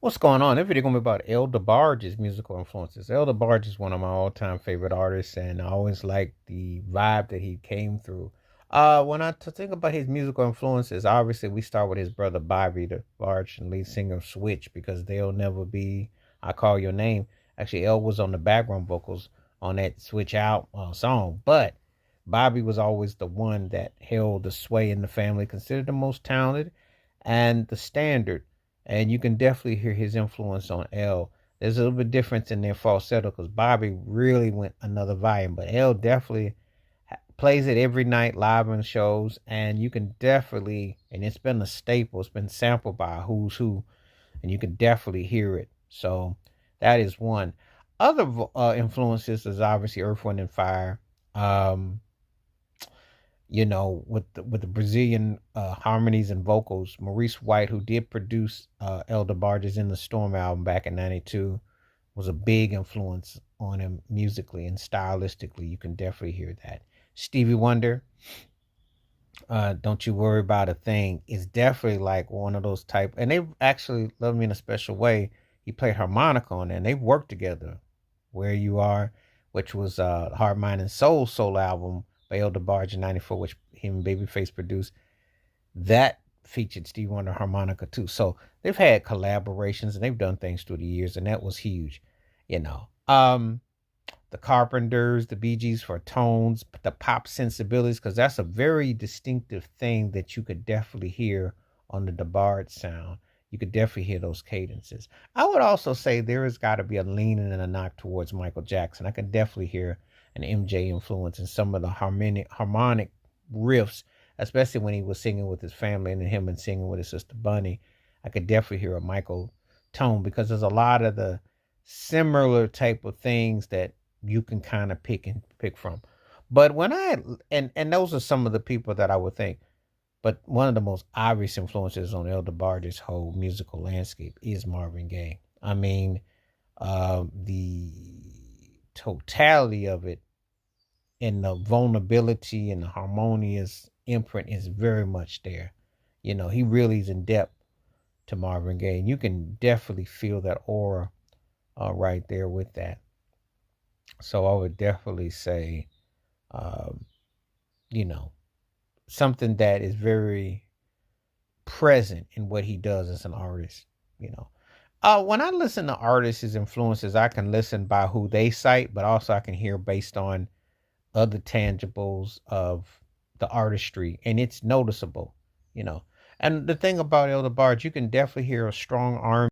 What's going on? This video gonna be about Debarge's musical influences. Debarge is one of my all-time favorite artists, and I always like the vibe that he came through. When I think about his musical influences, obviously we start with his brother Bobby Debarge and lead singer of Switch, because they'll never be I Call Your Name. Actually, L was on the background vocals on that Switch Out song, but Bobby was always the one that held the sway in the family, considered the most talented and the standard, and you can definitely hear his influence on L. There's a little bit difference in their falsetto because Bobby really went another volume, but L definitely plays it every night live on shows, and you can definitely, and it's been a staple. It's been sampled by a who's who, and you can definitely hear it. So that is one. Other influences is obviously Earth, Wind, and Fire. Um, with the Brazilian harmonies and vocals. Maurice White, who did produce El DeBarge's In the Storm album back in '92, was a big influence on him musically and stylistically. You can definitely hear that. Stevie Wonder, Don't You Worry About a Thing, is definitely like one of those type. And they actually love me in a special way. He played harmonica on it, and they've worked together. Where You Are, which was Heart, Mind, and Soul album by El DeBarge in '94, which him and Babyface produced. That featured Stevie Wonder harmonica too. So they've had collaborations and they've done things through the years, and that was huge. You know, the Carpenters, the Bee Gees for tones, the pop sensibilities, because that's a very distinctive thing that you could definitely hear on the DeBarge sound. You could definitely hear those cadences. I would also say there has got to be a leaning and a knock towards Michael Jackson. I can definitely hear an MJ influence in some of the harmonic riffs, especially when he was singing with his family and him and singing with his sister Bunny. I could definitely hear a Michael tone, because there's a lot of the similar type of things that you can kind of pick from. But when I and those are some of the people that I would think. But one of the most obvious influences on El DeBarge's whole musical landscape is Marvin Gaye. I mean, the totality of it and the vulnerability and the harmonious imprint is very much there. He really is in depth to Marvin Gaye, and you can definitely feel that aura right there with that. So I would definitely say, um, you know, something that is very present in what he does as an artist. You know, when I listen to artists' influences, I can listen by who they cite, but also I can hear based on other tangibles of the artistry, and it's noticeable. You know, and the thing about El DeBarge, you can definitely hear a strong arm